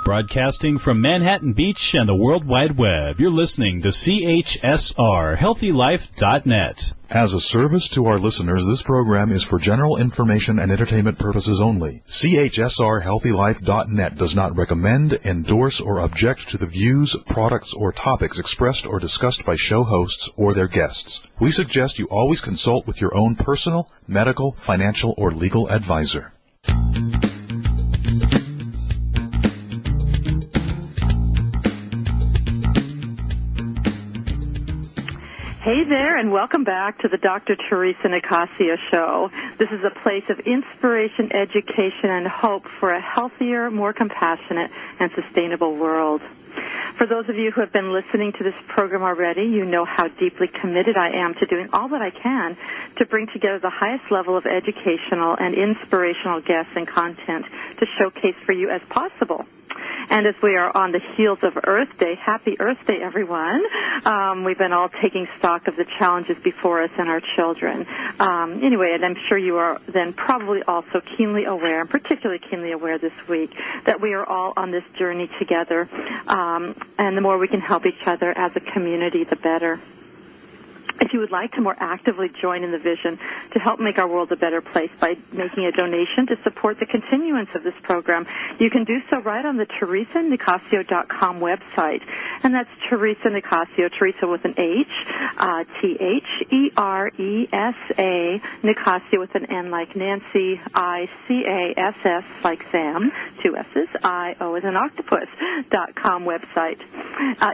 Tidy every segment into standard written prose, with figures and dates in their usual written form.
Broadcasting from Manhattan Beach and the World Wide Web, you're listening to CHSR, HealthyLife.net. As a service to our listeners, this program is for general information and entertainment purposes only. CHSR, HealthyLife.net does not recommend, endorse, or object to the views, products, or topics expressed or discussed by show hosts or their guests. We suggest you always consult with your own personal, medical, financial, or legal advisor. Hey there, and welcome back to the Dr. Teresa Nicasio Show. This is a place of inspiration, education, and hope for a healthier, more compassionate, and sustainable world. For those of you who have been listening to this program already, you know how deeply committed I am to doing all that I can to bring together the highest level of educational and inspirational guests and content to showcase for you as possible. And as we are on the heels of Earth Day, happy Earth Day, everyone. We've been all taking stock of the challenges before us and our children. Anyway, and I'm sure you are then probably also keenly aware, and particularly keenly aware this week, that we are all on this journey together. And the more we can help each other as a community, the better. If you would like to more actively join in the vision to help make our world a better place by making a donation to support the continuance of this program, you can do so right on the TeresaNicasio.com website. And that's Teresa Nicasio, Teresa with an H, T-H-E-R-E-S-A, Nicasio with an N like Nancy, I-C-A-S-S like Sam, two S's, I-O as an octopus.com website.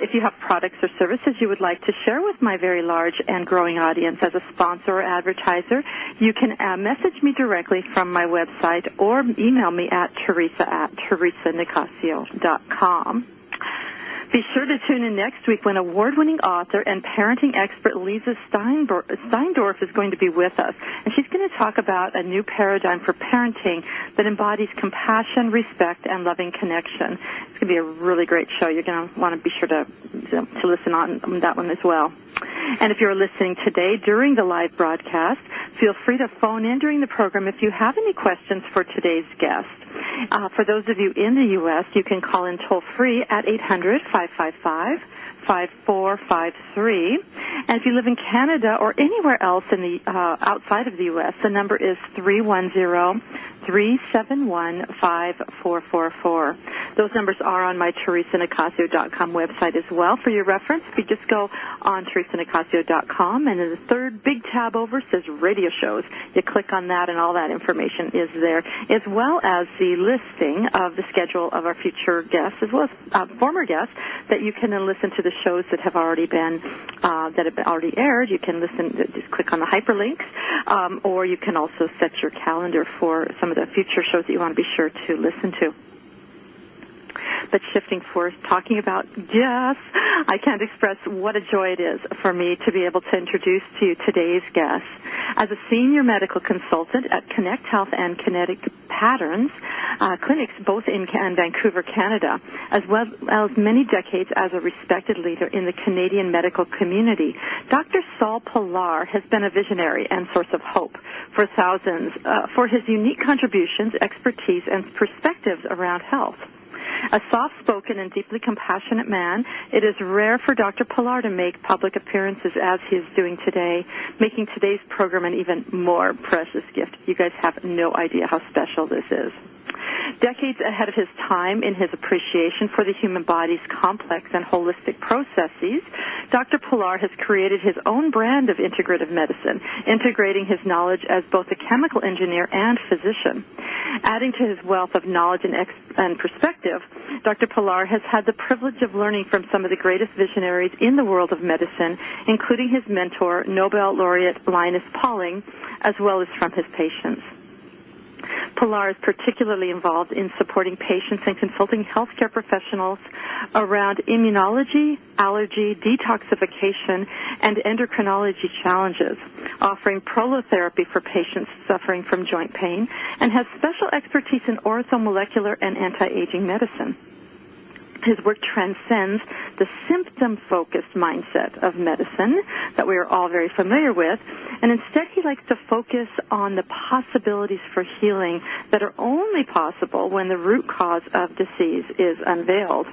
If you have products or services you would like to share with my very large and growing audience as a sponsor or advertiser, you can message me directly from my website or email me at teresa@teresanicasio.com. Be sure to tune in next week when award-winning author and parenting expert Lisa Steindorf is going to be with us. And she's going to talk about a new paradigm for parenting that embodies compassion, respect, and loving connection. It's going to be a really great show. You're going to want to be sure to listen on that one as well. And if you're listening today during the live broadcast, feel free to phone in during the program if you have any questions for today's guest. For those of you in the U.S., you can call in toll-free at 800-555-5453. And if you live in Canada or anywhere else in the outside of the U.S., the number is 310-371-5444. Those numbers are on my TeresaNicasio.com website as well. For your reference, if you just go on TeresaNicasio.com, and in the third big tab over says radio shows. You click on that, and all that information is there, as well as the listing of the schedule of our future guests, as well as former guests, that you can then listen to the shows that have already been already aired. You can listen, just click on the hyperlinks, or you can also set your calendar for some of the future shows that you want to be sure to listen to. But shifting forth, talking about guests, I can't express what a joy it is for me to be able to introduce to you today's guest. As a senior medical consultant at Connect Health and Kinetic Patterns clinics, both in Vancouver, Canada, as well as many decades as a respected leader in the Canadian medical community, Dr. Saul Pilar has been a visionary and source of hope for thousands for his unique contributions, expertise, and perspectives around health. A soft-spoken and deeply compassionate man, it is rare for Dr. Pilar to make public appearances as he is doing today, making today's program an even more precious gift. You guys have no idea how special this is. Decades ahead of his time in his appreciation for the human body's complex and holistic processes, Dr. Pilar has created his own brand of integrative medicine, integrating his knowledge as both a chemical engineer and physician. Adding to his wealth of knowledge and perspective, Dr. Pilar has had the privilege of learning from some of the greatest visionaries in the world of medicine, including his mentor, Nobel laureate Linus Pauling, as well as from his patients. Pilar is particularly involved in supporting patients and consulting healthcare professionals around immunology, allergy, detoxification, and endocrinology challenges, offering prolotherapy for patients suffering from joint pain, and has special expertise in orthomolecular and anti-aging medicine. His work transcends the symptom-focused mindset of medicine that we are all very familiar with, and instead he likes to focus on the possibilities for healing that are only possible when the root cause of disease is unveiled.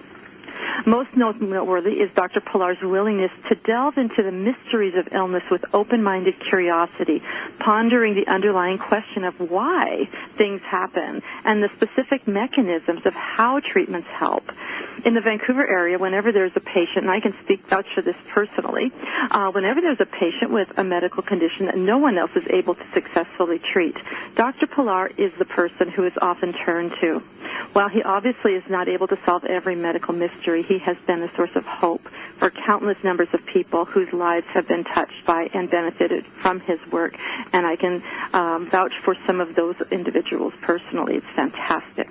Most noteworthy is Dr. Pilar's willingness to delve into the mysteries of illness with open-minded curiosity, pondering the underlying question of why things happen and the specific mechanisms of how treatments help. In the Vancouver area, whenever there's a patient, and I can vouch for this personally, whenever there's a patient with a medical condition that no one else is able to successfully treat, Dr. Pilar is the person who is often turned to. While he obviously is not able to solve every medical mystery, he has been a source of hope for countless numbers of people whose lives have been touched by and benefited from his work, and I can vouch for some of those individuals personally. It's fantastic.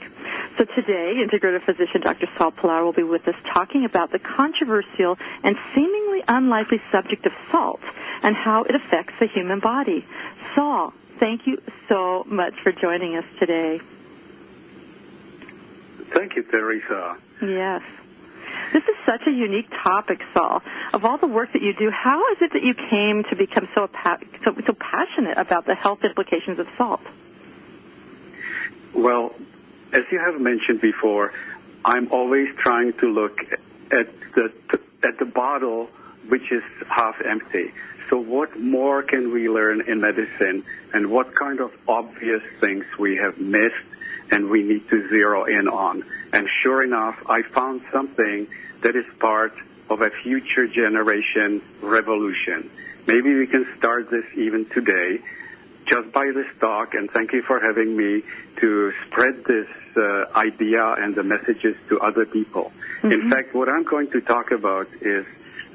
So today, Integrative Physician Dr. Saul Pilar will be with us talking about the controversial and seemingly unlikely subject of salt and how it affects the human body. Saul, thank you so much for joining us today. Thank you, Teresa. Yes. This is such a unique topic, Saul. Of all the work that you do, how is it that you came to become so passionate about the health implications of salt? Well, as you have mentioned before, I'm always trying to look at the bottle, which is half empty. So what more can we learn in medicine, and what kind of obvious things we have missed and we need to zero in on? And sure enough, I found something that is part of a future generation revolution. Maybe we can start this even today, just by this talk, and thank you for having me to spread this idea and the messages to other people. Mm-hmm. In fact, what I'm going to talk about is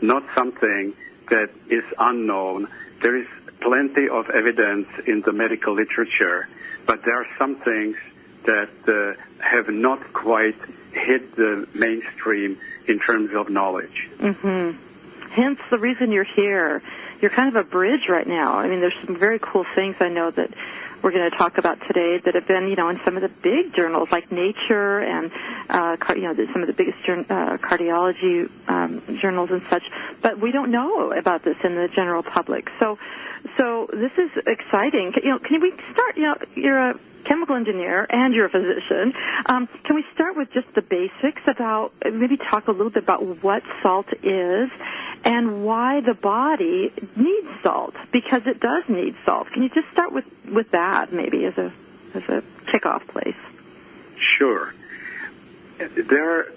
not something that is unknown. There is plenty of evidence in the medical literature, but there are some things that have not quite hit the mainstream in terms of knowledge. Mm-hmm. Hence the reason you're here. You're kind of a bridge right now. I mean, there's some very cool things I know that we're going to talk about today that have been, in some of the big journals like Nature and, some of the biggest cardiology journals and such. But we don't know about this in the general public. So this is exciting. Can we start? You're a chemical engineer and you're a physician. Can we start with just the basics about, maybe talk a little bit about what salt is and why the body needs salt, because it does need salt. Can you just start with that maybe as a kickoff place? Sure. There are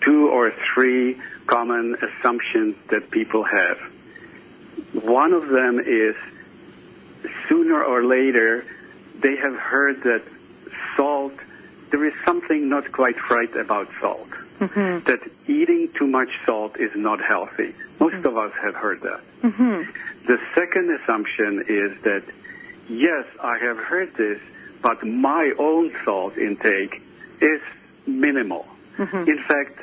2 or 3 common assumptions that people have. One of them is sooner or later they have heard that salt, there is something not quite right about salt. Mm-hmm. That eating too much salt is not healthy. Most of us have heard that. Mm-hmm. The second assumption is that, yes, I have heard this, but my own salt intake is minimal. Mm-hmm. In fact,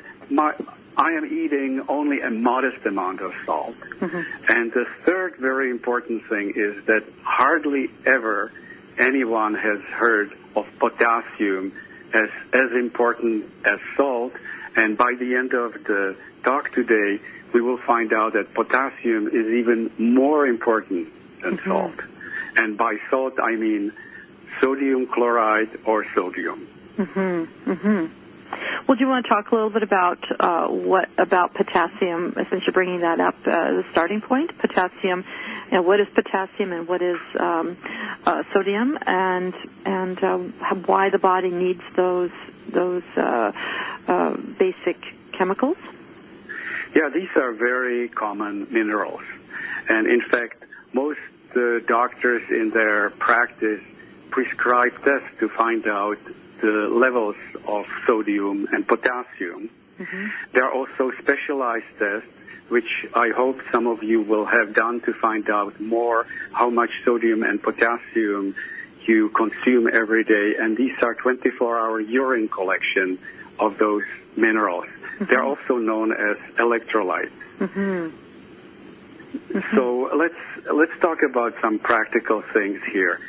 I am eating only a modest amount of salt. Mm-hmm. And the third very important thing is that hardly ever anyone has heard of potassium as important as salt, and by the end of the talk today, we will find out that potassium is even more important than salt. And by salt, I mean sodium chloride or sodium. Well, do you want to talk a little bit about about potassium, since you're bringing that up as a starting point? Potassium, what is potassium and what is sodium, and why the body needs those basic chemicals? Yeah, these are very common minerals, and in fact, most doctors in their practice prescribe tests to find out the levels of sodium and potassium. Mm-hmm. There are also specialized tests, which I hope some of you will have done to find out more how much sodium and potassium you consume every day, and these are 24-hour urine collection of those minerals. Mm-hmm. They're also known as electrolytes. Mm-hmm. Mm-hmm. So let's talk about some practical things here.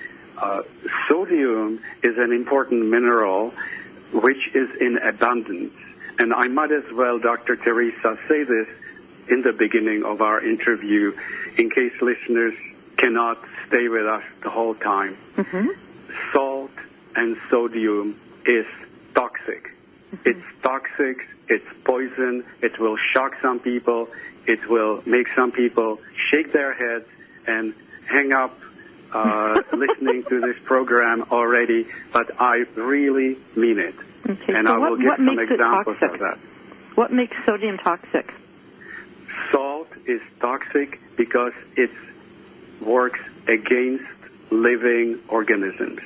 Sodium is an important mineral which is in abundance, And I might as well, Dr. Teresa, say this in the beginning of our interview in case listeners cannot stay with us the whole time. Mm-hmm. Salt and sodium is toxic. Mm-hmm. It's toxic. It's poison. It will shock some people. It will make some people shake their heads and hang up listening to this program already, but I really mean it. Okay, and so I will give some examples of that. What makes sodium toxic? Salt is toxic because it works against living organisms.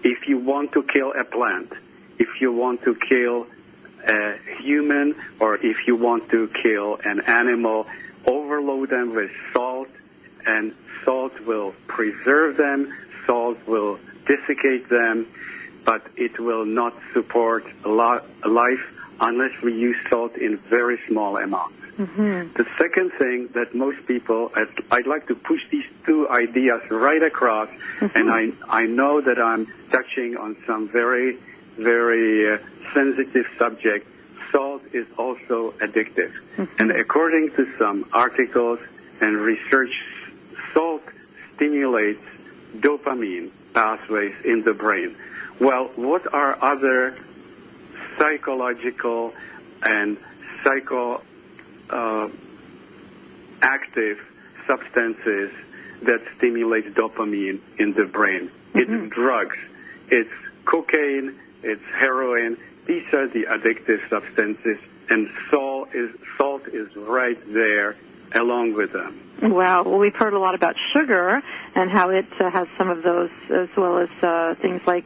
If you want to kill a plant, if you want to kill a human, or if you want to kill an animal, overload them with salt, and salt will preserve them, salt will desiccate them, but it will not support life unless we use salt in very small amounts. Mm-hmm. The second thing that most people, I'd like to push these two ideas right across, mm-hmm. and I know that I'm touching on some very, very sensitive subject. Salt is also addictive. Mm-hmm. And according to some articles and research, salt stimulates dopamine pathways in the brain. Well, what are other psychological and active substances that stimulate dopamine in the brain? Mm-hmm. It's drugs. It's cocaine. It's heroin. These are the addictive substances, and salt is right there along with them. Wow. Well, we've heard a lot about sugar and how it has some of those, as well as things like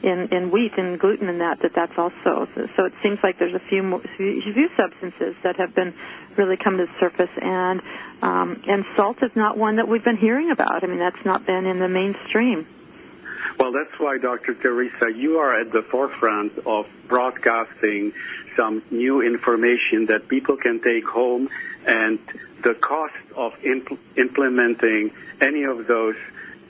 in wheat and gluten and that's also. So it seems like there's a few substances that have been really come to the surface, and salt is not one that we've been hearing about. I mean, that's not been in the mainstream. Well, that's why, Dr. Teresa, you are at the forefront of broadcasting some new information that people can take home, and the cost of implementing any of those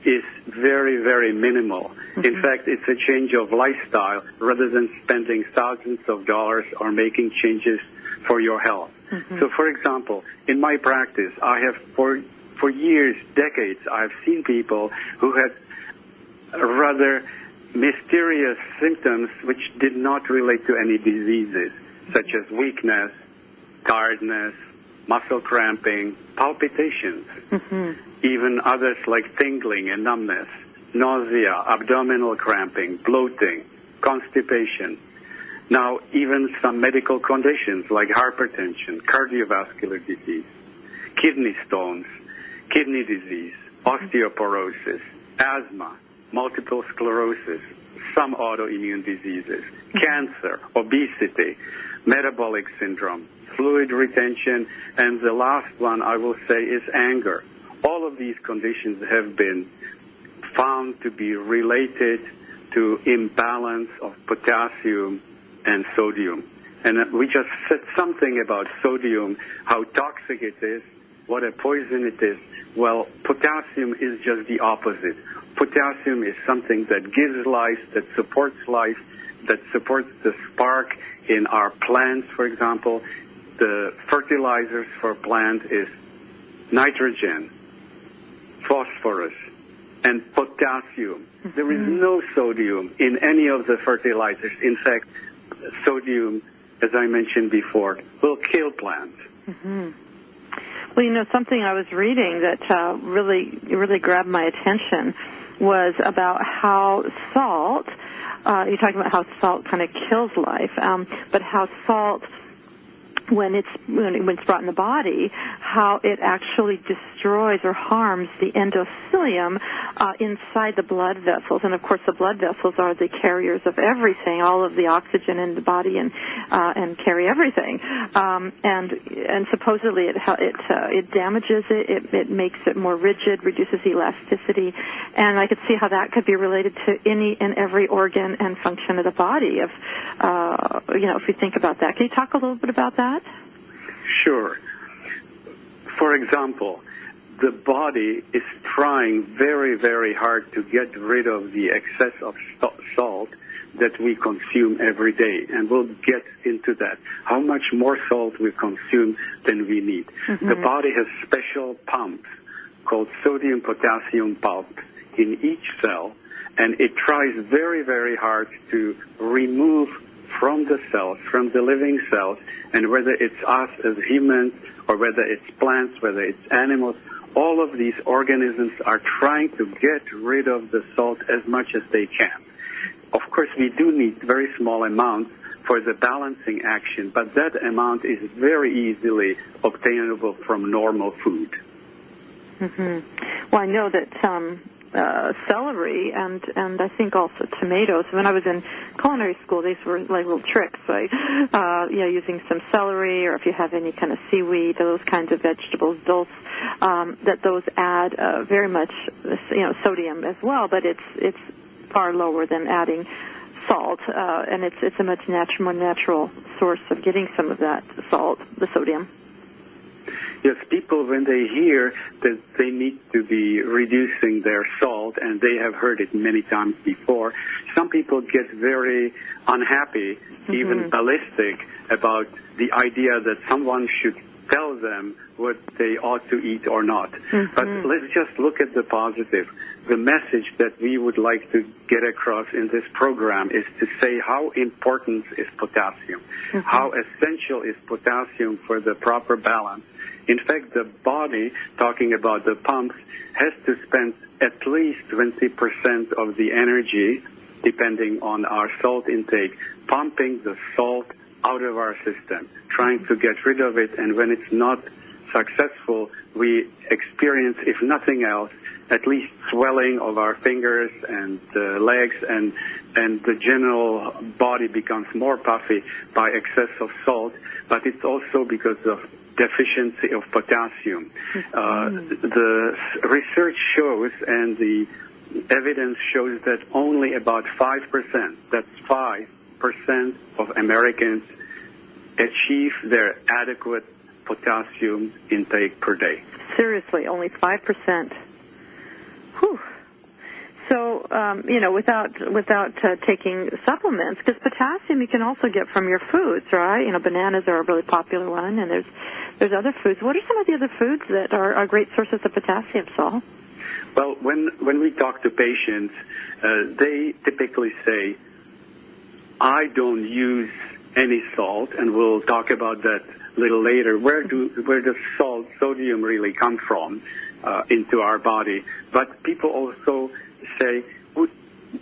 is very, very minimal. Mm-hmm. In fact, it's a change of lifestyle rather than spending thousands of dollars or making changes for your health. Mm-hmm. So, for example, in my practice, I have for years, decades, I've seen people who had rather mysterious symptoms which did not relate to any diseases, such as weakness, tiredness, muscle cramping, palpitations, mm-hmm. even others like tingling and numbness, nausea, abdominal cramping, bloating, constipation. Now, even some medical conditions like hypertension, cardiovascular disease, kidney stones, kidney disease, osteoporosis, asthma, multiple sclerosis, some autoimmune diseases, cancer, obesity, metabolic syndrome, fluid retention, and the last one I will say is anger. All of these conditions have been found to be related to imbalance of potassium and sodium. And we just said something about sodium, how toxic it is, what a poison it is. Well, potassium is just the opposite. Potassium is something that gives life, that supports the spark in our plants, for example. The fertilizers for plants is nitrogen, phosphorus, and potassium. Mm-hmm. There is no sodium in any of the fertilizers. In fact, sodium, as I mentioned before, will kill plants. Mm-hmm. Well, you know, something I was reading that really grabbed my attention was about how salt, you're talking about how salt kind of kills life, but how salt, when it's brought in the body, how it actually destroys or harms the endothelium inside the blood vessels. And, of course, the blood vessels are the carriers of everything, all of the oxygen in the body, and carry everything. And supposedly it damages it. It makes it more rigid, reduces elasticity. And I could see how that could be related to any and every organ and function of the body. If you think about that. Can you talk a little bit about that? Sure. For example, the body is trying very, very hard to get rid of the excess of salt that we consume every day, and we'll get into that. How much more salt we consume than we need. Mm-hmm. The body has special pumps called sodium-potassium pumps in each cell, and it tries very, very hard to remove from the cells, from the living cells, and whether it's us as humans or whether it's plants, whether it's animals, all of these organisms are trying to get rid of the salt as much as they can. Of course, we do need very small amounts for the balancing action, but that amount is very easily obtainable from normal food. Mm-hmm. Well, I know that celery and I think also tomatoes. When I was in culinary school, these were like little tricks, like using some celery, or if you have any kind of seaweed, those kinds of vegetables, those add very much sodium as well, but it's far lower than adding salt, and it's a much more natural source of getting some of that salt, the sodium. Yes, people, when they hear that they need to be reducing their salt, and they have heard it many times before, some people get very unhappy, mm-hmm. even ballistic, about the idea that someone should tell them what they ought to eat or not. Mm-hmm. But let's just look at the positive. The message that we would like to get across in this program is to say how important is potassium, mm-hmm. how essential is potassium for the proper balance. In fact, the body, talking about the pumps, has to spend at least 20% of the energy, depending on our salt intake, pumping the salt out of our system, trying to get rid of it. And when it's not successful, we experience, if nothing else, at least swelling of our fingers and legs, and the general body becomes more puffy by excess of salt. But it's also because of deficiency of potassium. The research shows, and the evidence shows, that only about 5%, that's 5% of Americans achieve their adequate potassium intake per day. Seriously, only 5%. Whew. So, without taking supplements, because potassium you can also get from your foods, right? Bananas are a really popular one, and there's other foods. What are some of the other foods that are great sources of potassium, Saul? Well, when we talk to patients, they typically say, I don't use any salt, and we'll talk about that a little later. Where does sodium really come from into our body? But people also say,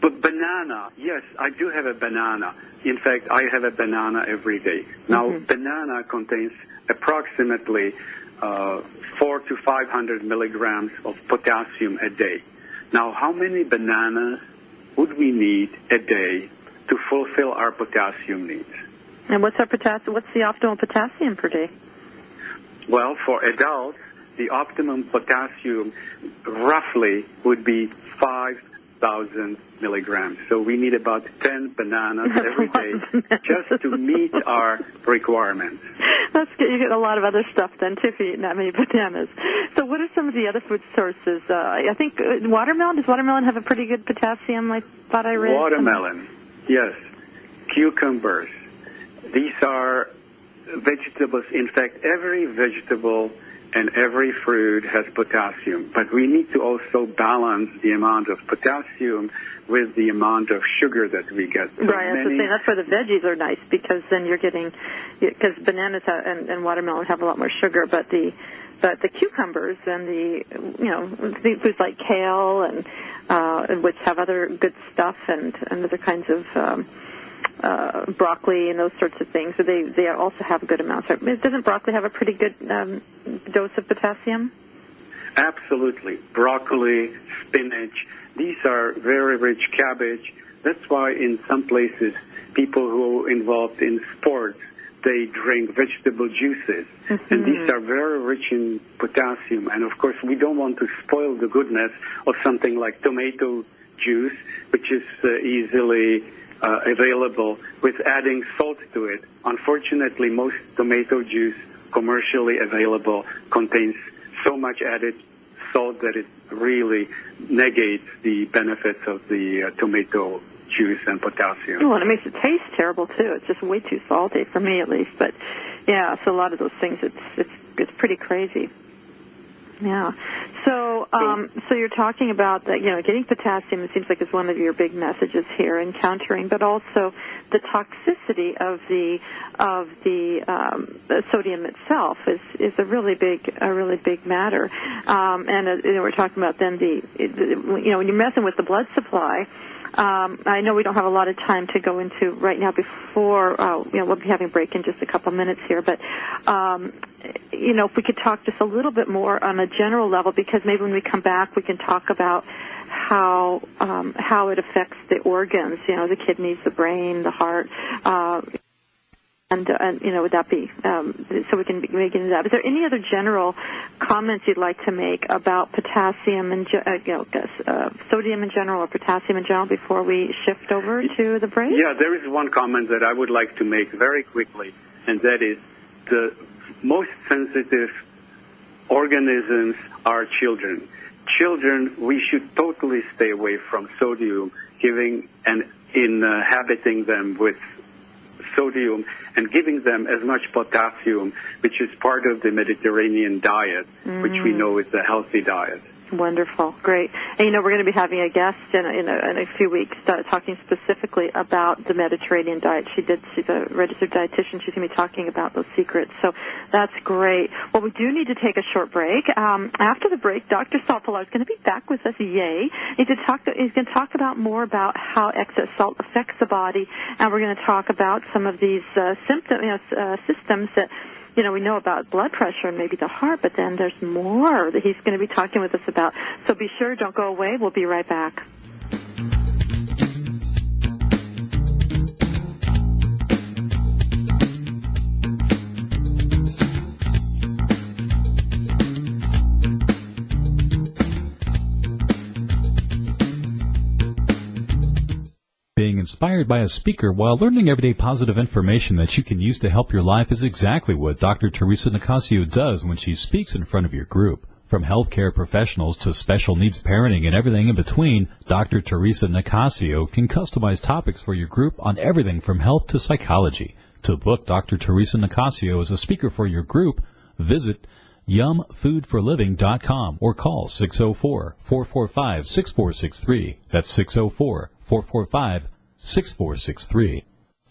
but banana, yes, I do have a banana. In fact, I have a banana every day. Now, mm-hmm. banana contains approximately 400 to 500 milligrams of potassium a day. Now, how many bananas would we need a day to fulfill our potassium needs? And what's the optimal potassium per day? Well, for adults, the optimum potassium roughly would be 5,000 milligrams. So we need about 10 bananas every day just to meet our requirements. That's good. You get a lot of other stuff then, too, if you eat that many bananas. So what are some of the other food sources? I think watermelon. Does watermelon have a pretty good potassium, I thought I read? Watermelon, yes. Cucumbers. These are vegetables. In fact, every vegetable and every fruit has potassium, but we need to also balance the amount of potassium with the amount of sugar that we get. So right, that's where the veggies are nice, because then you're getting, because bananas and watermelon have a lot more sugar, but the cucumbers and the foods like kale and which have other good stuff and other kinds of broccoli and those sorts of things. So they also have good amounts. Doesn't broccoli have a pretty good dose of potassium? Absolutely. Broccoli, spinach, these are very rich. Cabbage. That's why in some places people who are involved in sports, they drink vegetable juices. Mm-hmm. And these are very rich in potassium. And of course, we don't want to spoil the goodness of something like tomato juice, which is easily available, with adding salt to it. Unfortunately, most tomato juice commercially available contains so much added salt that it really negates the benefits of the tomato juice and potassium. Oh, and it makes it taste terrible too. It's just way too salty for me, at least. But yeah, so a lot of those things, it's pretty crazy. Yeah. So you're talking about that, getting potassium, it seems like is one of your big messages here in countering, but also the toxicity of the sodium itself is a really big matter. And we're talking about then when you're messing with the blood supply. I know we don't have a lot of time to go into right now before, we'll be having a break in just a couple minutes here, but, if we could talk just a little bit more on a general level, because maybe when we come back we can talk about how it affects the organs, the kidneys, the brain, the heart, and would that be, so we can make into that. Is there any other general comments you'd like to make about potassium and, sodium in general or potassium in general before we shift over to the break? Yeah, there is one comment that I would like to make very quickly, and that is the most sensitive organisms are children. Children, we should totally stay away from sodium, inhabiting them with sodium and giving them as much potassium, which is part of the Mediterranean diet, which we know is a healthy diet. Wonderful. Great. And, we're going to be having a guest in a few weeks talking specifically about the Mediterranean diet. She's a registered dietitian. She's going to be talking about those secrets. So that's great. Well, we do need to take a short break. After the break, Dr. Saul Pilar is going to be back with us. Yay. He's going to talk about more about how excess salt affects the body, and we're going to talk about some of these systems that we know about blood pressure and maybe the heart, but then there's more that he's going to be talking with us about. So be sure, don't go away. We'll be right back. Being inspired by a speaker while learning everyday positive information that you can use to help your life is exactly what Dr. Teresa Nicasio does when she speaks in front of your group. From healthcare professionals to special needs parenting and everything in between, Dr. Teresa Nicasio can customize topics for your group on everything from health to psychology. To book Dr. Teresa Nicasio as a speaker for your group, visit yumfoodforliving.com or call 604-445-6463. That's 604-445-6463.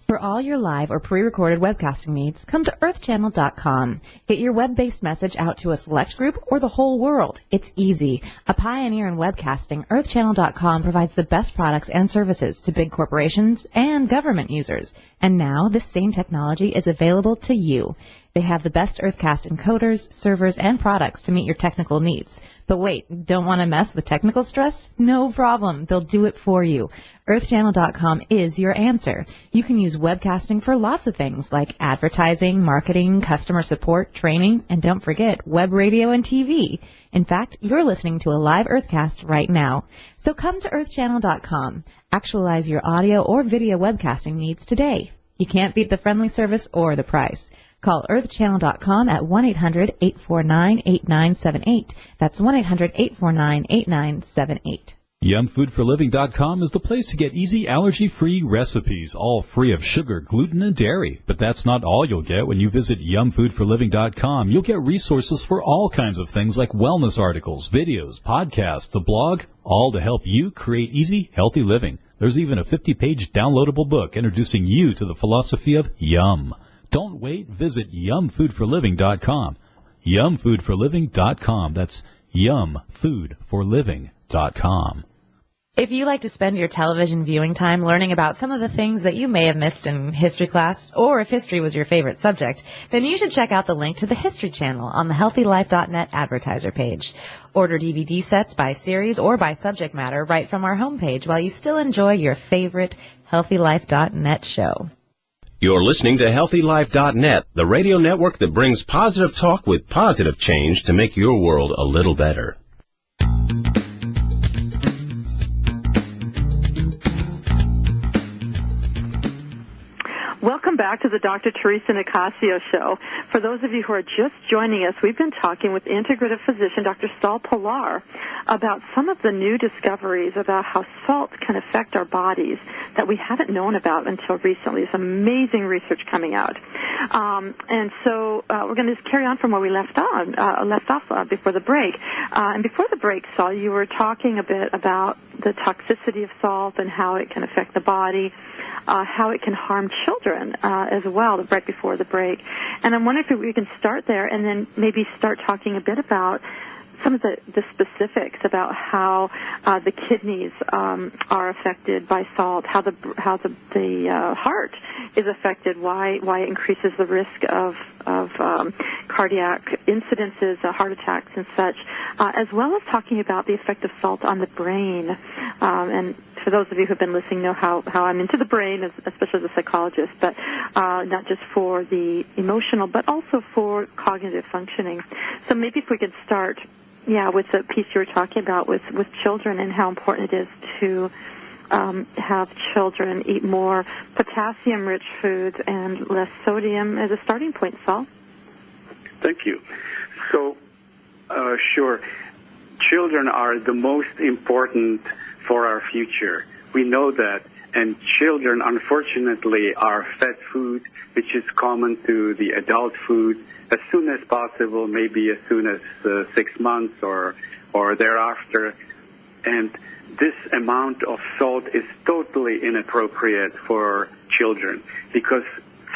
For all your live or pre-recorded webcasting needs, come to earthchannel.com. Get your web-based message out to a select group or the whole world. It's easy. A pioneer in webcasting, earthchannel.com provides the best products and services to big corporations and government users. And now this same technology is available to you. They have the best Earthcast encoders, servers, and products to meet your technical needs. But wait, don't want to mess with technical stress? No problem. They'll do it for you. EarthChannel.com is your answer. You can use webcasting for lots of things like advertising, marketing, customer support, training, and don't forget web radio and TV. In fact, you're listening to a live Earthcast right now. So come to EarthChannel.com. Actualize your audio or video webcasting needs today. You can't beat the friendly service or the price. Call earthchannel.com at 1-800-849-8978. That's 1-800-849-8978. Yumfoodforliving.com is the place to get easy allergy-free recipes, all free of sugar, gluten, and dairy. But that's not all you'll get when you visit yumfoodforliving.com. You'll get resources for all kinds of things like wellness articles, videos, podcasts, a blog, all to help you create easy, healthy living. There's even a 50-page downloadable book introducing you to the philosophy of yum. Don't wait. Visit yumfoodforliving.com. Yumfoodforliving.com. That's yumfoodforliving.com. If you like to spend your television viewing time learning about some of the things that you may have missed in history class, or if history was your favorite subject, then you should check out the link to the History Channel on the HealthyLife.net advertiser page. Order DVD sets by series or by subject matter right from our homepage while you still enjoy your favorite HealthyLife.net show. You're listening to HealthyLife.net, the radio network that brings positive talk with positive change to make your world a little better. Welcome back to the Dr. Teresa Nicasio Show. For those of you who are just joining us, we've been talking with Integrative Physician Dr. Saul Pilar about some of the new discoveries about how salt can affect our bodies that we haven't known about until recently. There's amazing research coming out. And so we're going to just carry on from where we left off before the break. And before the break, Saul, you were talking a bit about the toxicity of salt and how it can affect the body, how it can harm children as well, right before the break. And I'm wondering if we can start there and then maybe start talking a bit about some of the specifics about how the kidneys are affected by salt, how the heart is affected, why it increases the risk of cardiac incidences, heart attacks and such, as well as talking about the effect of salt on the brain. And for those of you who have been listening know how I'm into the brain, especially as a psychologist, but not just for the emotional, but also for cognitive functioning. So maybe if we could start with the piece you were talking about with children and how important it is to have children eat more potassium-rich foods and less sodium as a starting point, Saul. Thank you. So, sure, children are the most important for our future. We know that, and children, unfortunately, are fed food, which is common to the adult food, as soon as possible, maybe as soon as 6 months or thereafter. And this amount of salt is totally inappropriate for children because,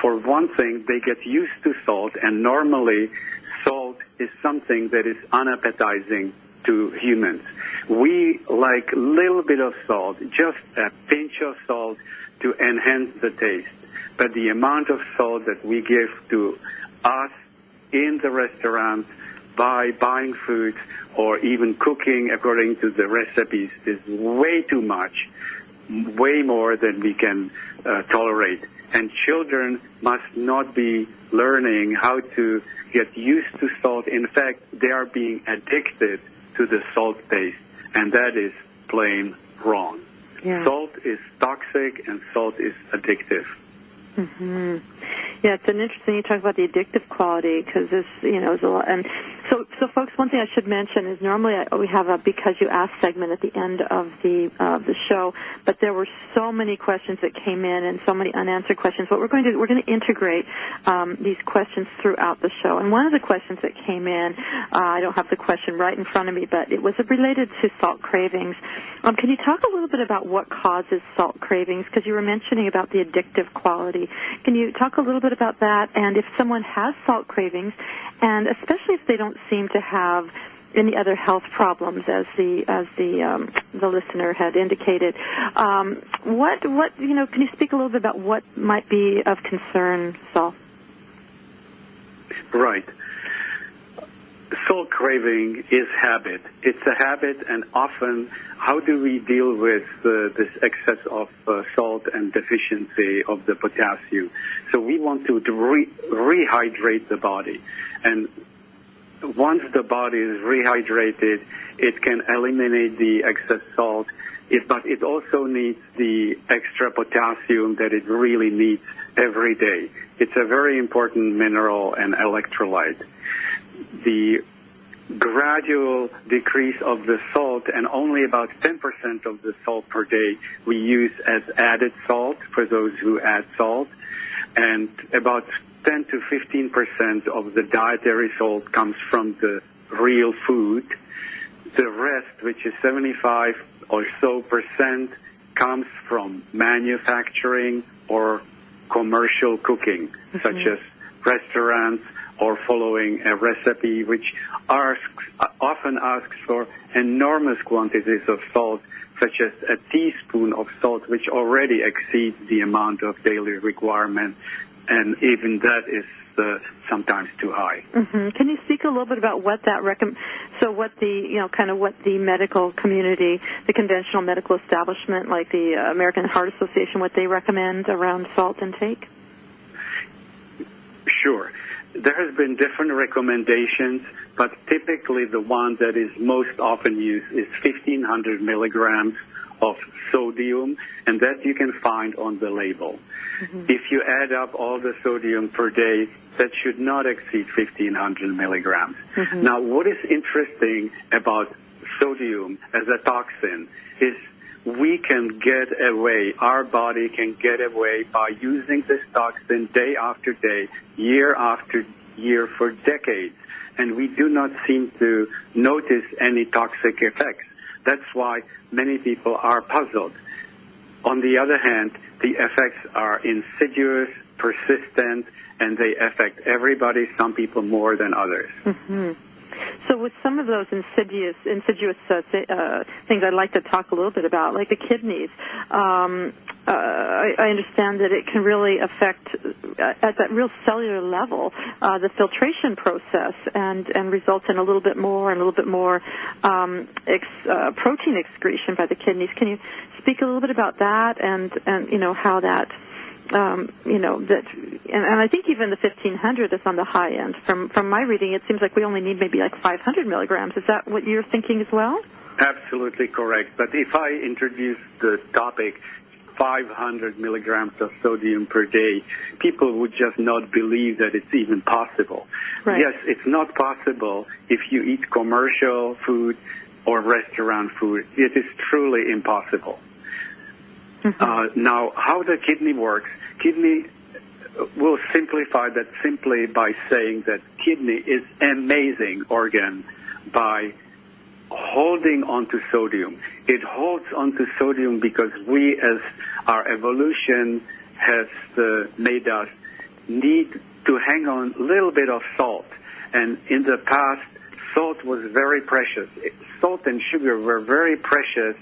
for one thing, they get used to salt, and normally salt is something that is unappetizing to humans. We like a little bit of salt, just a pinch of salt to enhance the taste. But the amount of salt that we give to us in the restaurants by buying food or even cooking according to the recipes is way too much, way more than we can tolerate. And children must not be learning how to get used to salt. In fact, they are being addicted to the salt taste, and that is plain wrong. Yeah. Salt is toxic and salt is addictive. Mm-hmm. Yeah, it's an interesting. You talk about the addictive quality because there's a lot. And so folks, one thing I should mention is normally we have a Because You Asked segment at the end of the show, but there were so many questions that came in and so many unanswered questions. What we're going to integrate these questions throughout the show. And one of the questions that came in, I don't have the question right in front of me, but it was related to salt cravings. Can you talk a little bit about what causes salt cravings? Because you were mentioning about the addictive quality. Can you talk a little bit about that? And if someone has salt cravings, and especially if they don't seem to have any other health problems, as the listener had indicated, what can you speak a little bit about what might be of concern, Saul? Right. Salt craving is habit. It's a habit, and often, how do we deal with this excess of salt and deficiency of the potassium? So we want to rehydrate the body, and once the body is rehydrated, it can eliminate the excess salt, but it also needs the extra potassium that it really needs every day. It's a very important mineral and electrolyte. The gradual decrease of the salt, and only about 10% of the salt per day we use as added salt for those who add salt, and about 10 to 15% of the dietary salt comes from the real food. The rest, which is 75 or so percent, comes from manufacturing or commercial cooking, such as restaurants or following a recipe which often asks for enormous quantities of salt, such as a teaspoon of salt, which already exceeds the amount of daily requirement, and even that is sometimes too high. Mm-hmm. Can you speak a little bit about what that what the medical community, the conventional medical establishment, like the American Heart Association, what they recommend around salt intake? Sure. there has been different recommendations, but typically the one that is most often used is 1,500 milligrams of sodium, and that you can find on the label. Mm-hmm. If you add up all the sodium per day, that should not exceed 1,500 milligrams. Mm-hmm. Now, what is interesting about sodium as a toxin is we can get away, our body can get away by using this toxin day after day, year after year for decades, and we do not seem to notice any toxic effects. That's why many people are puzzled. On the other hand, the effects are insidious, persistent, and they affect everybody, some people more than others. Mm-hmm. So with some of those insidious things I'd like to talk a little bit about, like the kidneys, I understand that it can really affect, at that real cellular level, the filtration process and results in a little bit more protein excretion by the kidneys. Can you speak a little bit about that and how that... and I think even the 1,500 is on the high end. From my reading, it seems like we only need maybe like 500 milligrams. Is that what you're thinking as well? Absolutely correct. But if I introduce the topic 500 milligrams of sodium per day, people would just not believe that it's even possible. Right. Yes, it's not possible if you eat commercial food or restaurant food. It is truly impossible. Mm-hmm. Now, how the kidney works, kidney will simplify that simply by saying that kidney is an amazing organ by holding onto sodium. It holds onto sodium because we, as our evolution has made us, need to hang on a little bit of salt. And in the past, salt was very precious. Salt and sugar were very precious,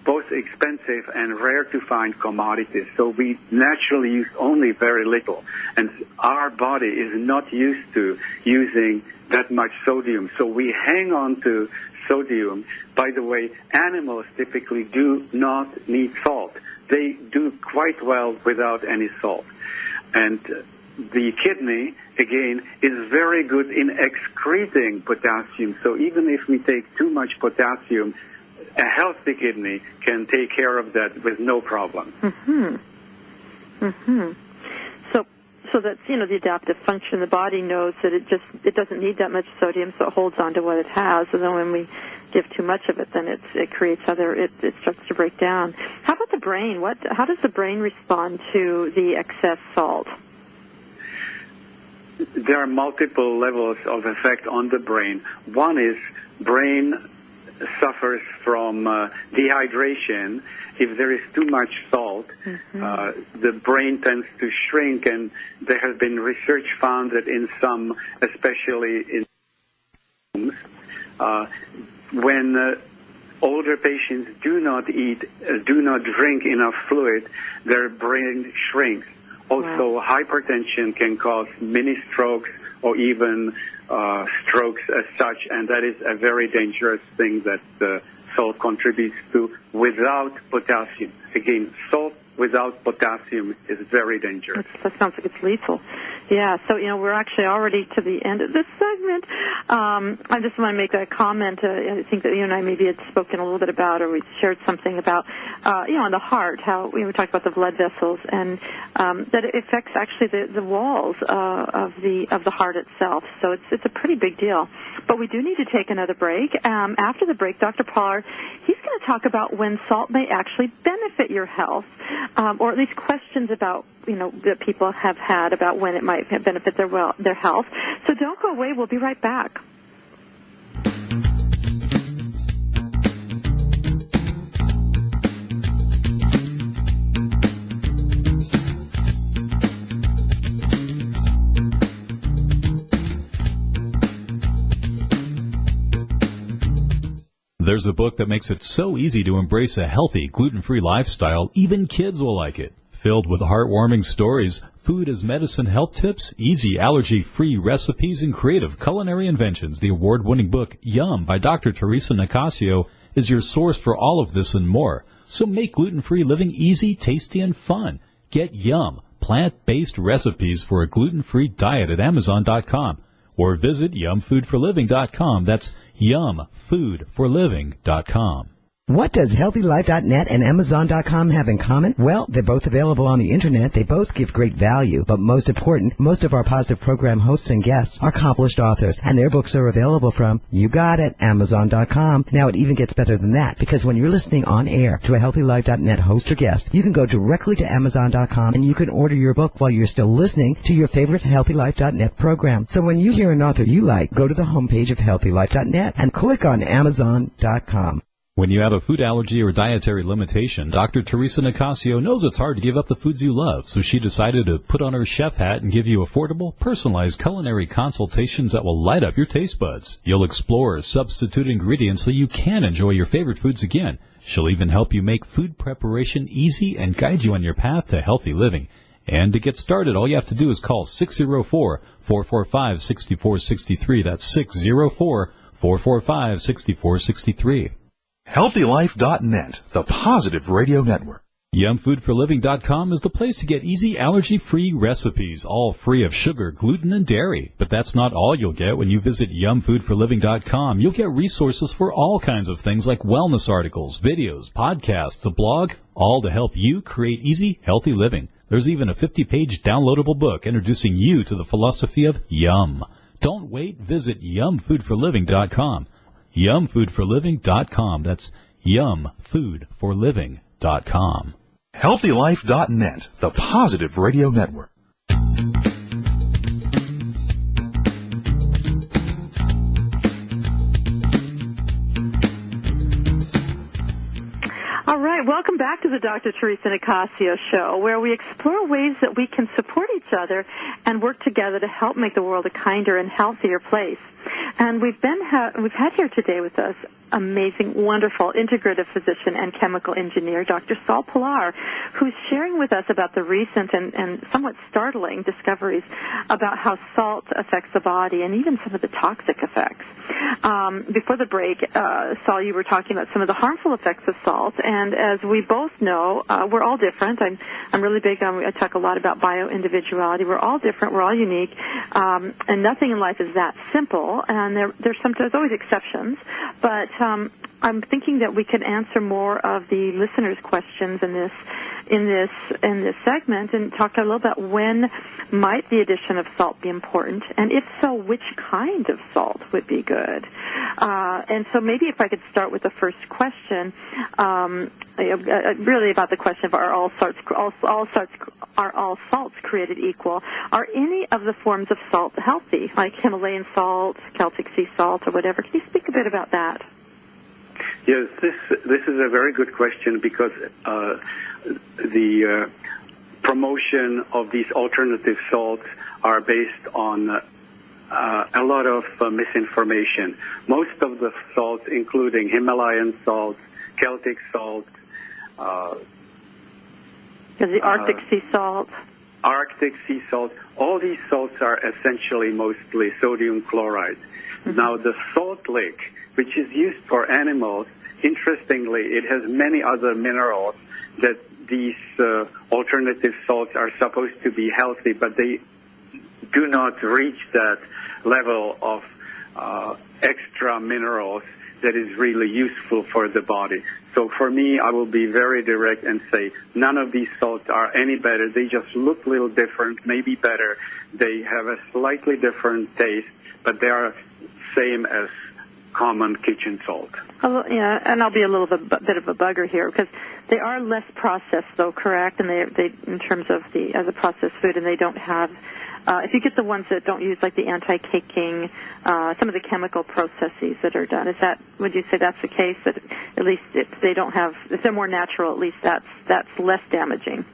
both expensive and rare to find commodities. So we naturally use only very little. And our body is not used to using that much sodium. So we hang on to sodium. By the way, animals typically do not need salt. They do quite well without any salt. And the kidney, again, is very good in excreting potassium. So even if we take too much potassium, a healthy kidney can take care of that with no problem. Mm-hmm. Mm-hmm. So that's, the adaptive function. The body knows that it doesn't need that much sodium, so it holds on to what it has. And then when we give too much of it, then it creates it starts to break down. How about the brain? How does the brain respond to the excess salt? There are multiple levels of effect on the brain. One is brain suffers from dehydration. If there is too much salt, mm-hmm. The brain tends to shrink, and there has been research found that in some, especially in when older patients do not drink enough fluid, their brain shrinks. Also, wow. Hypertension can cause mini strokes or even strokes as such, and that is a very dangerous thing that salt contributes to without potassium. Again, salt without potassium is very dangerous. That sounds like it's lethal. Yeah, so, we're actually already to the end of this segment. I just want to make a comment. I think that you and I maybe had spoken a little bit about, or we shared something about, on the heart, how we talked about the blood vessels, and that it affects actually the walls of the heart itself. So it's a pretty big deal. But we do need to take another break. After the break, Dr. Pilar, he's going to talk about when salt may actually benefit your health, or at least questions about, that people have had about when it might benefit their health. So don't go away. We'll be right back. There's a book that makes it so easy to embrace a healthy, gluten-free lifestyle, even kids will like it. Filled with heartwarming stories, food as medicine health tips, easy allergy-free recipes, and creative culinary inventions, the award-winning book Yum by Dr. Teresa Nicasio is your source for all of this and more. So make gluten-free living easy, tasty, and fun. Get Yum, plant-based recipes for a gluten-free diet at Amazon.com. Or visit yumfoodforliving.com. That's yumfoodforliving.com. What does HealthyLife.net and Amazon.com have in common? Well, they're both available on the Internet. They both give great value. But most important, most of our positive program hosts and guests are accomplished authors, and their books are available from, you got it, Amazon.com. Now, it even gets better than that, because when you're listening on air to a HealthyLife.net host or guest, you can go directly to Amazon.com, and you can order your book while you're still listening to your favorite HealthyLife.net program. So when you hear an author you like, go to the homepage of HealthyLife.net and click on Amazon.com. When you have a food allergy or dietary limitation, Dr. Teresa Nicasio knows it's hard to give up the foods you love, so she decided to put on her chef hat and give you affordable, personalized culinary consultations that will light up your taste buds. You'll explore substitute ingredients so you can enjoy your favorite foods again. She'll even help you make food preparation easy and guide you on your path to healthy living. And to get started, all you have to do is call 604-445-6463. That's 604-445-6463. HealthyLife.net, the positive radio network. Yumfoodforliving.com is the place to get easy allergy-free recipes, all free of sugar, gluten, and dairy. But that's not all you'll get when you visit Yumfoodforliving.com. You'll get resources for all kinds of things like wellness articles, videos, podcasts, a blog, all to help you create easy, healthy living. There's even a 50-page downloadable book introducing you to the philosophy of yum. Don't wait. Visit Yumfoodforliving.com. Yumfoodforliving.com. That's Yumfoodforliving.com. HealthyLife.net, the positive radio network. All right, welcome back to the Dr. Teresa Nicasio Show, where we explore ways that we can support each other and work together to help make the world a kinder and healthier place. And we've had here today with us amazing, wonderful integrative physician and chemical engineer, Dr. Saul Pilar, who's sharing with us about the recent and somewhat startling discoveries about how salt affects the body and even some of the toxic effects. Before the break, Saul, you were talking about some of the harmful effects of salt, and as we both know, we're all different. I'm really big on, I talk a lot about bio-individuality. We're all different. We're all unique, and nothing in life is that simple, and there's always exceptions, but I'm thinking that we could answer more of the listeners' questions in this segment and talk a little about when might the addition of salt be important, and if so, which kind of salt would be good. And so maybe if I could start with the first question, really about the question of are all salts created equal? Are any of the forms of salt healthy, like Himalayan salt, Celtic sea salt, or whatever? Can you speak a bit about that? Yes, this is a very good question because the promotion of these alternative salts are based on a lot of misinformation. Most of the salts, including Himalayan salts, Celtic salts, the Arctic sea salt. Arctic sea salt, all these salts are essentially mostly sodium chloride. Mm-hmm. Now, the salt lick, which is used for animals, interestingly, it has many other minerals that these alternative salts are supposed to be healthy, but they do not reach that level of extra minerals that is really useful for the body. So for me, I will be very direct and say none of these salts are any better. They just look a little different, maybe better. They have a slightly different taste, but they are same as common kitchen salt. Yeah, and I'll be a little bit of a bugger here because they are less processed, though, correct? And they in terms of as a processed food, and they don't have. If you get the ones that don't use like the anti-caking, some of the chemical processes that are done, would you say that's the case? That at least if they're more natural, at least that's less damaging.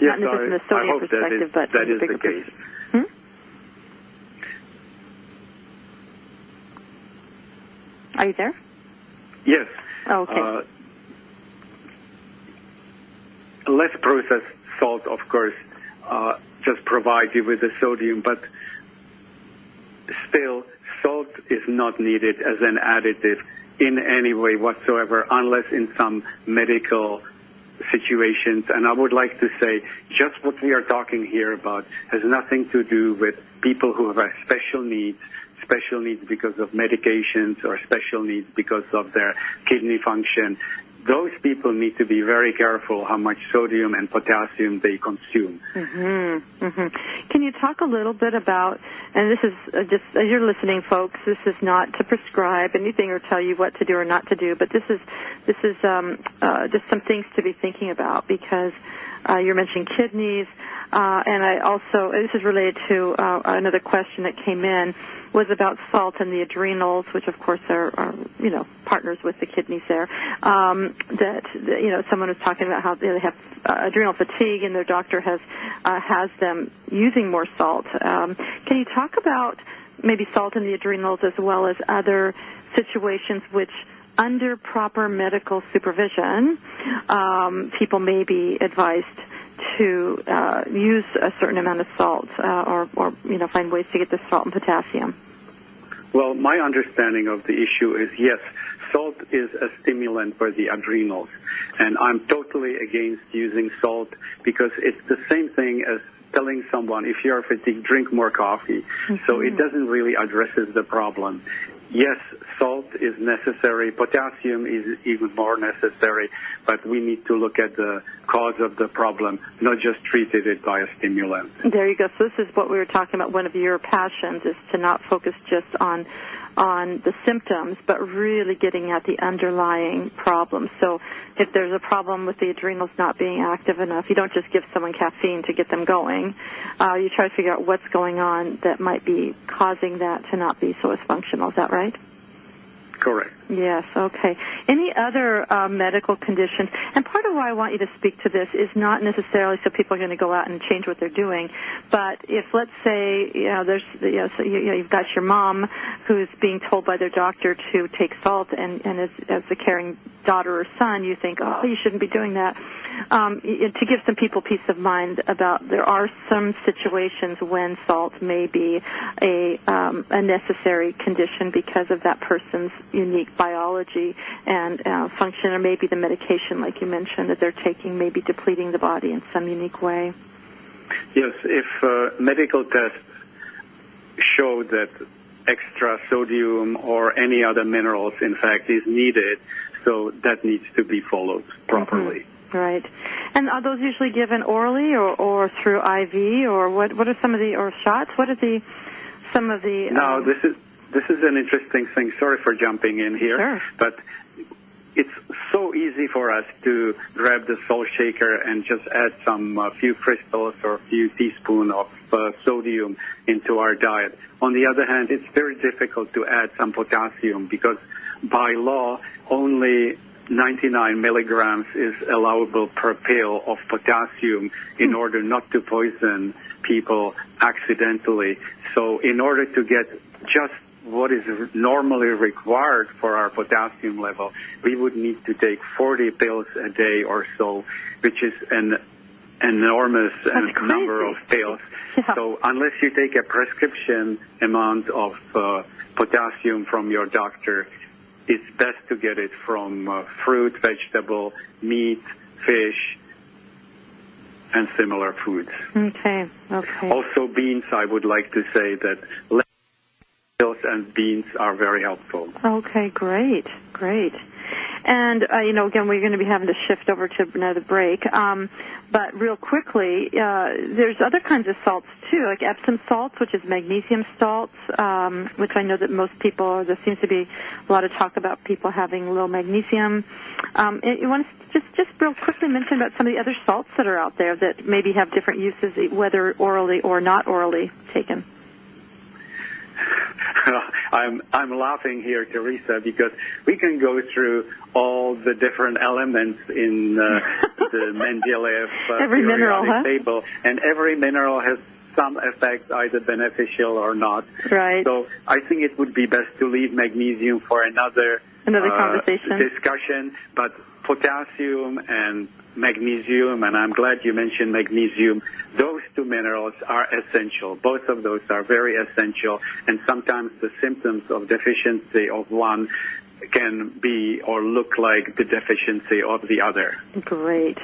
Yes, not from the sodium I hope perspective, that is the case. Are you there? Yes. Oh, okay. Less processed salt, of course, just provides you with the sodium, but still, salt is not needed as an additive in any way whatsoever, unless in some medical situations. And I would like to say just what we are talking here about has nothing to do with people who have special needs because of medications or special needs because of their kidney function. Those people need to be very careful how much sodium and potassium they consume. Can you talk a little bit about, and this is just, as you're listening, folks, this is not to prescribe anything or tell you what to do or not to do, but this is just some things to be thinking about, because you're mentioning kidneys, and I also, this is related to another question that came in, was about salt and the adrenals, which of course are partners with the kidneys there. Someone was talking about how they have adrenal fatigue, and their doctor has them using more salt. Can you talk about maybe salt in the adrenals as well as other situations which, under proper medical supervision, people may be advised to use a certain amount of salt or find ways to get the salt and potassium? Well, my understanding of the issue is, yes, salt is a stimulant for the adrenals, and I'm totally against using salt because it's the same thing as telling someone, if you're fatigued, drink more coffee. So it doesn't really addresses the problem. Yes, salt is necessary. Potassium is even more necessary, but we need to look at the cause of the problem, not just treated it by a stimulant. There you go. So this is what we were talking about. One of your passions is to not focus just on the symptoms, but really getting at the underlying problem. So if there's a problem with the adrenals not being active enough, you don't just give someone caffeine to get them going. You try to figure out what's going on that might be causing that to not be so as functional. Is that right? Correct. Yes, okay. Any other medical conditions? And part of why I want you to speak to this is not necessarily so people are going to go out and change what they're doing, but if, let's say, you've got your mom who's being told by their doctor to take salt, and as a caring daughter or son, you think, oh, you shouldn't be doing that. To give some people peace of mind about, there are some situations when salt may be a necessary condition because of that person's unique biology and function, or maybe the medication, like you mentioned, that they're taking may be depleting the body in some unique way. Yes, if medical tests show that extra sodium or any other minerals, in fact, is needed, so that needs to be followed properly. Right. And are those usually given orally or through IV, or what are some of the, or shots? What are some of the... No, this is an interesting thing. Sorry for jumping in here. Sure. But it's so easy for us to grab the salt shaker and just add some few crystals or a few teaspoons of sodium into our diet. On the other hand, it's very difficult to add some potassium because by law, only 99 milligrams is allowable per pill of potassium in order not to poison people accidentally. So in order to get just what is normally required for our potassium level, we would need to take 40 pills a day or so, which is an enormous number of pills. Yeah. So unless you take a prescription amount of potassium from your doctor, it's best to get it from fruit, vegetable, meat, fish, and similar foods. Okay. Also beans, I would like to say that lentils and beans are very helpful. Okay, great. And, again, we're going to be having to shift over to another break. But real quickly, there's other kinds of salts, too, like Epsom salts, which is magnesium salts, which I know that most people, there seems to be a lot of talk about people having low magnesium. You want to just real quickly mention about some of the other salts that are out there that maybe have different uses, whether orally or not orally taken? I'm laughing here, Teresa, because we can go through all the different elements in the Mendeleev periodic table, and every mineral has some effect, either beneficial or not. Right. So I think it would be best to leave magnesium for another conversation, discussion. But potassium and magnesium, and I'm glad you mentioned magnesium, those two minerals are essential. Both of those are very essential, and sometimes the symptoms of deficiency of one can be or look like the deficiency of the other. Great.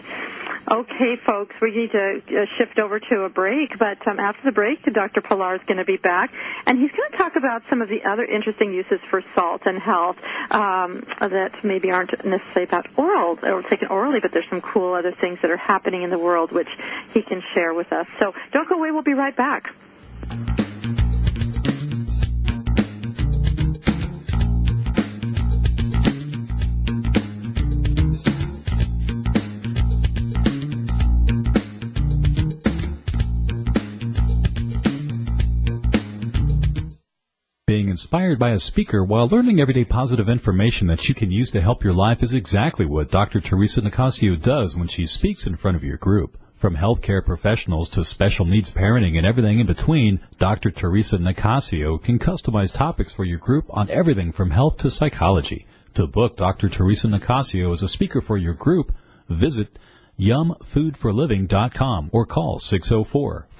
Okay, folks, we need to shift over to a break, but after the break, Dr. Pilar is going to be back, and he's going to talk about some of the other interesting uses for salt and health that maybe aren't necessarily about oral or taken orally, but there's some cool other things that are happening in the world which he can share with us. So don't go away. We'll be right back. Being inspired by a speaker while learning everyday positive information that you can use to help your life is exactly what Dr. Teresa Nicasio does when she speaks in front of your group. From healthcare professionals to special needs parenting and everything in between, Dr. Teresa Nicasio can customize topics for your group on everything from health to psychology. To book Dr. Teresa Nicasio as a speaker for your group, visit yumfoodforliving.com or call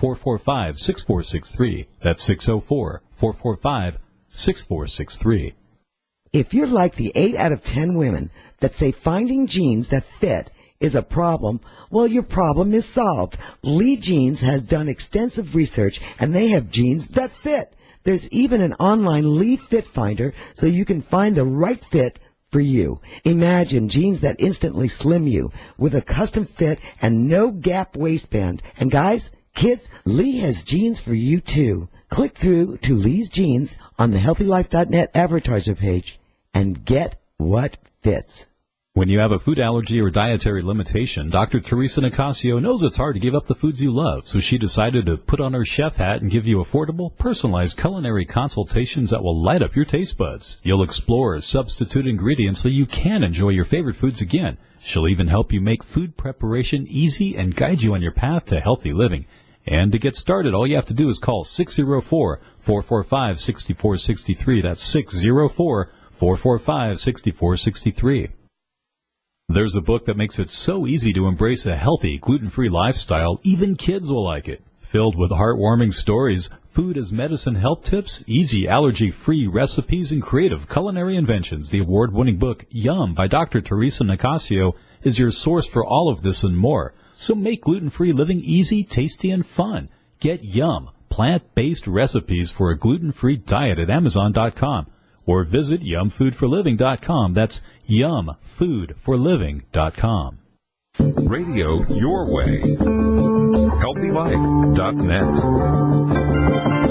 604-445-6463. That's 604-445-6463. If you're like the 8 out of 10 women that say finding jeans that fit is a problem, well, your problem is solved. Lee Jeans has done extensive research, and they have jeans that fit. There's even an online Lee Fit Finder so you can find the right fit for you. Imagine jeans that instantly slim you with a custom fit and no gap waistband. And guys, kids, Lee has jeans for you too. Click through to Lee's Jeans on the HealthyLife.net advertiser page and get what fits. When you have a food allergy or dietary limitation, Dr. Teresa Nicasio knows it's hard to give up the foods you love, so she decided to put on her chef hat and give you affordable, personalized culinary consultations that will light up your taste buds. You'll explore substitute ingredients so you can enjoy your favorite foods again. She'll even help you make food preparation easy and guide you on your path to healthy living. And to get started, all you have to do is call 604-445-6463. That's 604-445-6463. There's a book that makes it so easy to embrace a healthy, gluten-free lifestyle, even kids will like it. Filled with heartwarming stories, food as medicine health tips, easy allergy-free recipes, and creative culinary inventions, the award-winning book Yum by Dr. Teresa Nicasio is your source for all of this and more. So make gluten-free living easy, tasty, and fun. Get Yum, plant-based recipes for a gluten-free diet at Amazon.com. Or visit yumfoodforliving.com. That's yumfoodforliving.com. Radio your way. HealthyLife.net.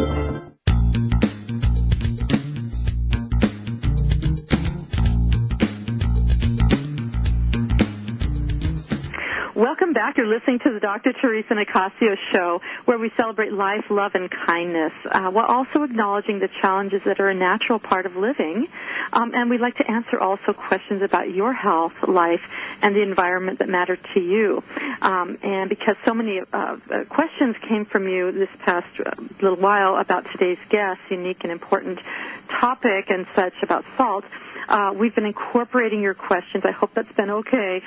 Welcome back. You're listening to the Dr. Teresa Nicasio Show, where we celebrate life, love, and kindness, while also acknowledging the challenges that are a natural part of living. And we'd like to answer also questions about your health, life, and the environment that matter to you. And because so many questions came from you this past little while about today's guest, unique and important topic and such about salt, we've been incorporating your questions. I hope that's been okay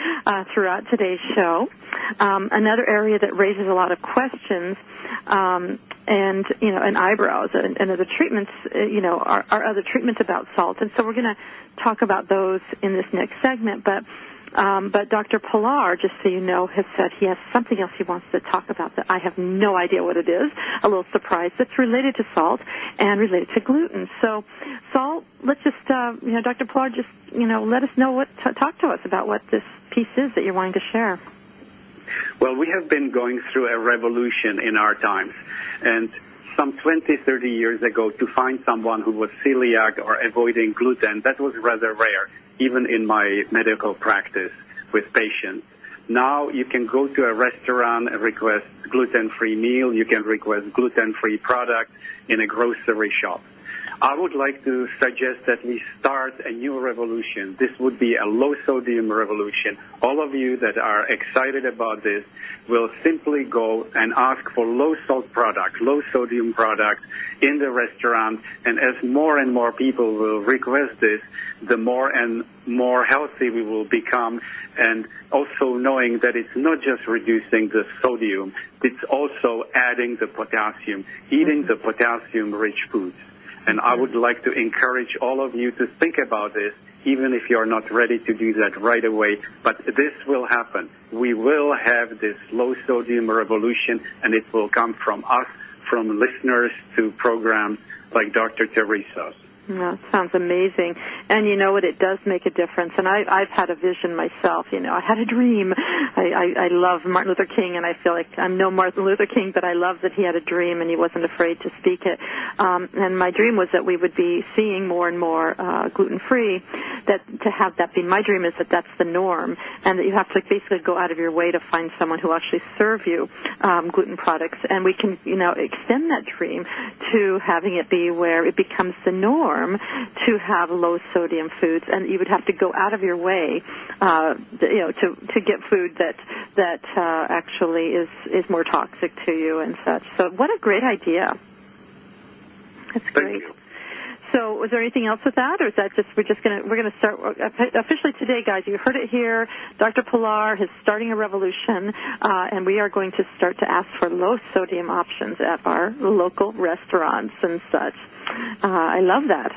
throughout today's show. Another area that raises a lot of questions and eyebrows and other treatments, are other treatments about salt. And so we're going to talk about those in this next segment. But Dr. Pilar, just so you know, has said he has something else he wants to talk about that I have no idea what it is, a little surprise, that's related to salt and related to gluten. So, Saul, let's just, Dr. Pilar, just, let us know talk to us about what this piece is that you're wanting to share. Well, we have been going through a revolution in our times. And some 20, 30 years ago, to find someone who was celiac or avoiding gluten, that was rather rare, even in my medical practice with patients. Now you can go to a restaurant and request gluten-free meal. You can request gluten-free product in a grocery shop. I would like to suggest that we start a new revolution. This would be a low-sodium revolution. All of you that are excited about this will simply go and ask for low-salt product, low-sodium product in the restaurant. And as more and more people will request this, the more and more healthy we will become. And also knowing that it's not just reducing the sodium, it's also adding the potassium, eating the potassium-rich foods. And I would like to encourage all of you to think about this even if you're not ready to do that right away. But this will happen. We will have this low-sodium revolution, and it will come from us, from listeners to programs like Dr. Teresa's. That sounds amazing. And you know what? It does make a difference. And I've had a vision myself. You know, I had a dream. I love Martin Luther King, and I feel like I'm no Martin Luther King, but I love that he had a dream and he wasn't afraid to speak it. And my dream was that we would be seeing more and more gluten-free. That to have that be my dream is that that's the norm, and that you have to basically go out of your way to find someone who will actually serve you gluten products. And we can, you know, extend that dream to having it be where it becomes the norm to have low sodium foods, and you would have to go out of your way, you know, to get food that actually is more toxic to you and such. So, what a great idea! That's great. Thank you. So, was there anything else with that, or is that just we're gonna start officially today, guys? You heard it here. Dr. Pilar is starting a revolution, and we are going to start to ask for low sodium options at our local restaurants and such. I love that.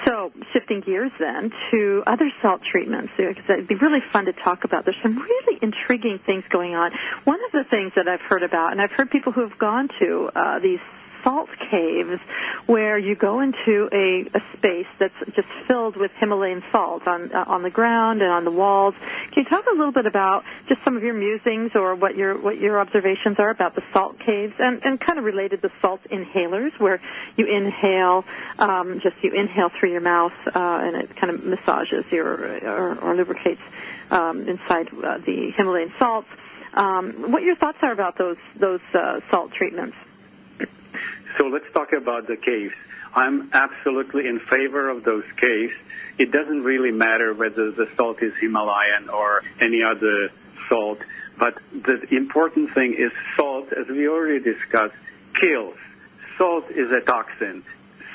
So, shifting gears then to other salt treatments, because it'd be really fun to talk about. There's some really intriguing things going on. One of the things that I've heard about, and I've heard people who have gone to these salt caves where you go into a space that's just filled with Himalayan salt on the ground and on the walls. Can you talk a little bit about just some of your musings or what your observations are about the salt caves and kind of related to salt inhalers where you inhale through your mouth and it kind of massages or lubricates inside the Himalayan salts. What your thoughts are about those salt treatments? So let's talk about the caves. I'm absolutely in favor of those caves. It doesn't really matter whether the salt is Himalayan or any other salt, but the important thing is salt, as we already discussed, kills. Salt is a toxin.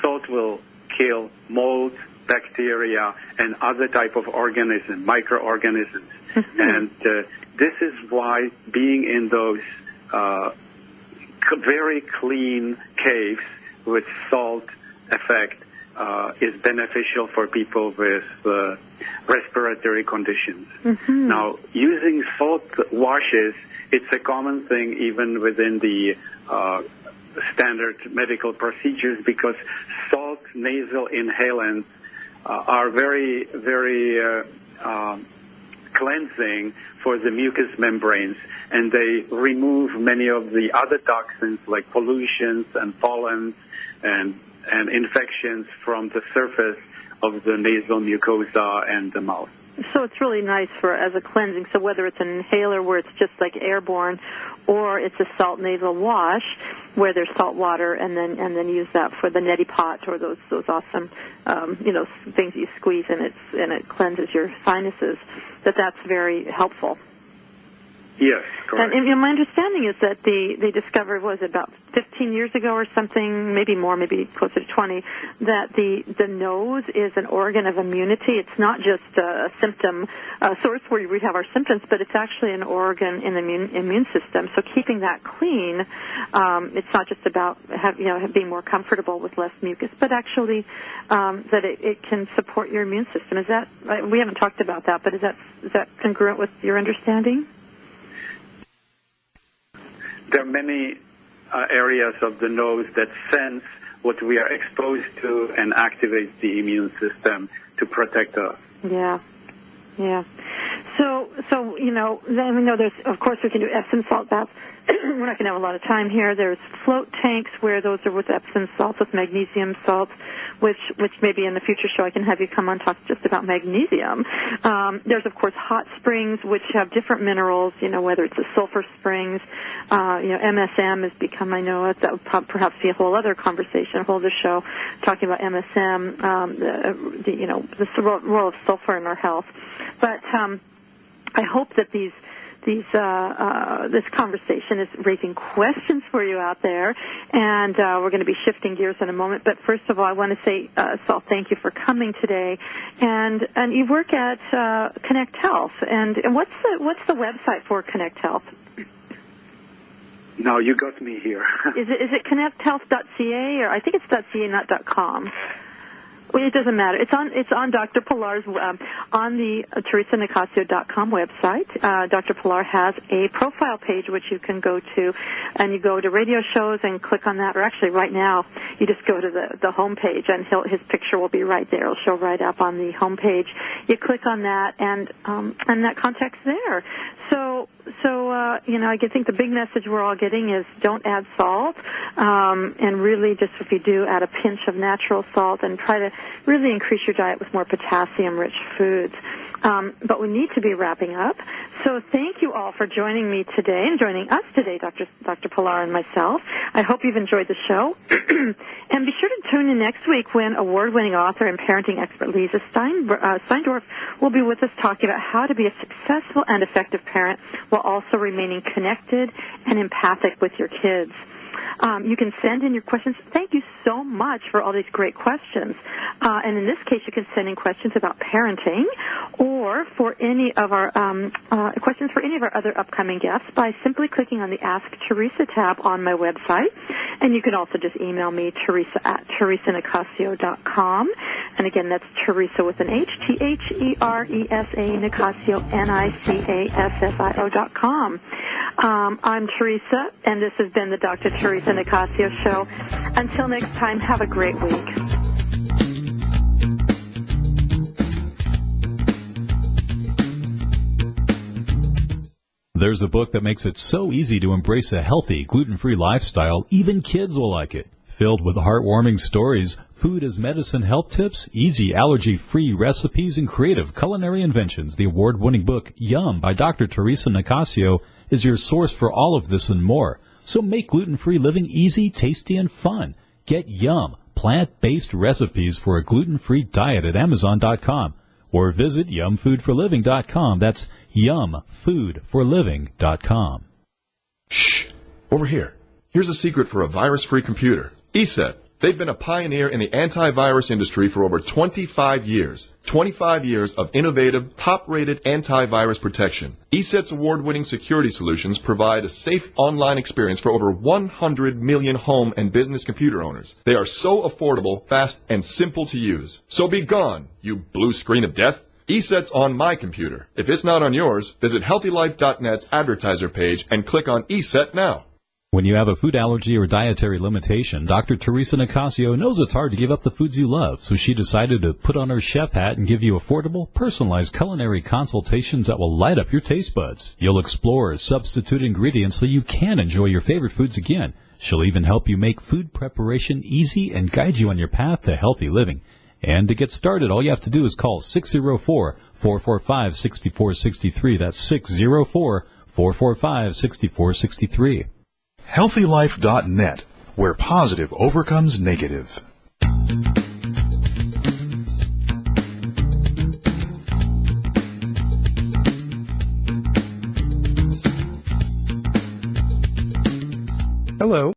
Salt will kill molds, bacteria, and other type of organisms, microorganisms. Mm-hmm. And this is why being in those very clean caves with salt effect is beneficial for people with respiratory conditions. Mm-hmm. Now, using salt washes, it's a common thing even within the standard medical procedures because salt nasal inhalants are very, very cleansing for the mucous membranes, and they remove many of the other toxins like pollutions and pollens and infections from the surface of the nasal mucosa and the mouth. So it's really nice as a cleansing. So whether it's an inhaler where it's just like airborne, or it's a salt nasal wash where there's salt water, and then use that for the neti pot or those awesome things you squeeze and it cleanses your sinuses. That's very helpful. Yes, correct. And my understanding is that they discovered, was it about 15 years ago or something, maybe more, maybe closer to 20, that the nose is an organ of immunity. It's not just a symptom source where we have our symptoms, but it's actually an organ in the immune system. So keeping that clean, it's not just about being more comfortable with less mucus, but actually that it can support your immune system. Is that, we haven't talked about that, but is that congruent with your understanding? There are many areas of the nose that sense what we are exposed to and activate the immune system to protect us. Yeah. So then we know there's, of course, we can do Epsom salt baths. We're not going to have a lot of time here. There's float tanks where those are with Epsom salts, with magnesium salts, which maybe in the future show I can have you come on and talk just about magnesium. There's, of course, hot springs, which have different minerals, whether it's the sulfur springs. MSM has become, I know, that would perhaps be a whole other conversation, a whole other show, talking about MSM, the role of sulfur in our health. But I hope that this conversation is raising questions for you out there, and we're going to be shifting gears in a moment. But first of all, I want to say, Saul, thank you for coming today. And you work at Connect Health, and what's the website for Connect Health? No, you got me here. Is it connecthealth.ca, or I think it's .ca, not .com? Well, it doesn't matter. It's on Dr. Pilar's on the TeresaNicasio.com website. Dr. Pilar has a profile page which you can go to, and you go to radio shows and click on that. Or actually, right now, you just go to the home page, and his picture will be right there. It'll show right up on the home page. You click on that, and that contact's there. So I think the big message we're all getting is don't add salt, and really just if you do, add a pinch of natural salt and try to really increase your diet with more potassium-rich foods. But we need to be wrapping up. So thank you all for joining me today and joining us today, Dr. Pilar and myself. I hope you've enjoyed the show. And be sure to tune in next week when award-winning author and parenting expert Lisa Steindorf will be with us talking about how to be a successful and effective parent while also remaining connected and empathic with your kids. You can send in your questions. Thank you so much for all these great questions. And in this case, you can send in questions about parenting or for any of our questions for any of our other upcoming guests by simply clicking on the Ask Teresa tab on my website. And you can also just email me, Teresa at TeresaNicasio.com. And again, that's Teresa with an H, T-H-E-R-E-S-A, Nicasio, N-I-C-A-S-S-I-O.com. I'm Teresa, and this has been the Dr. Teresa Nicasio Show. Until next time, have a great week. There's a book that makes it so easy to embrace a healthy, gluten-free lifestyle, even kids will like it. Filled with heartwarming stories, food as medicine health tips, easy allergy-free recipes, and creative culinary inventions, the award-winning book, Yum, by Dr. Teresa Nicasio, is your source for all of this and more. So make gluten-free living easy, tasty, and fun. Get Yum, plant-based recipes for a gluten-free diet at Amazon.com. Or visit yumfoodforliving.com. That's yumfoodforliving.com. Shh! Over here. Here's a secret for a virus-free computer. ESET. They've been a pioneer in the antivirus industry for over 25 years. 25 years of innovative, top-rated antivirus protection. ESET's award-winning security solutions provide a safe online experience for over 100 million home and business computer owners. They are so affordable, fast, and simple to use. So be gone, you blue screen of death. ESET's on my computer. If it's not on yours, visit HealthyLife.net's advertiser page and click on ESET now. When you have a food allergy or dietary limitation, Dr. Teresa Nicasio knows it's hard to give up the foods you love, so she decided to put on her chef hat and give you affordable, personalized culinary consultations that will light up your taste buds. You'll explore substitute ingredients so you can enjoy your favorite foods again. She'll even help you make food preparation easy and guide you on your path to healthy living. And to get started, all you have to do is call 604-445-6463. That's 604-445-6463. HealthyLife.net, where positive overcomes negative. Hello.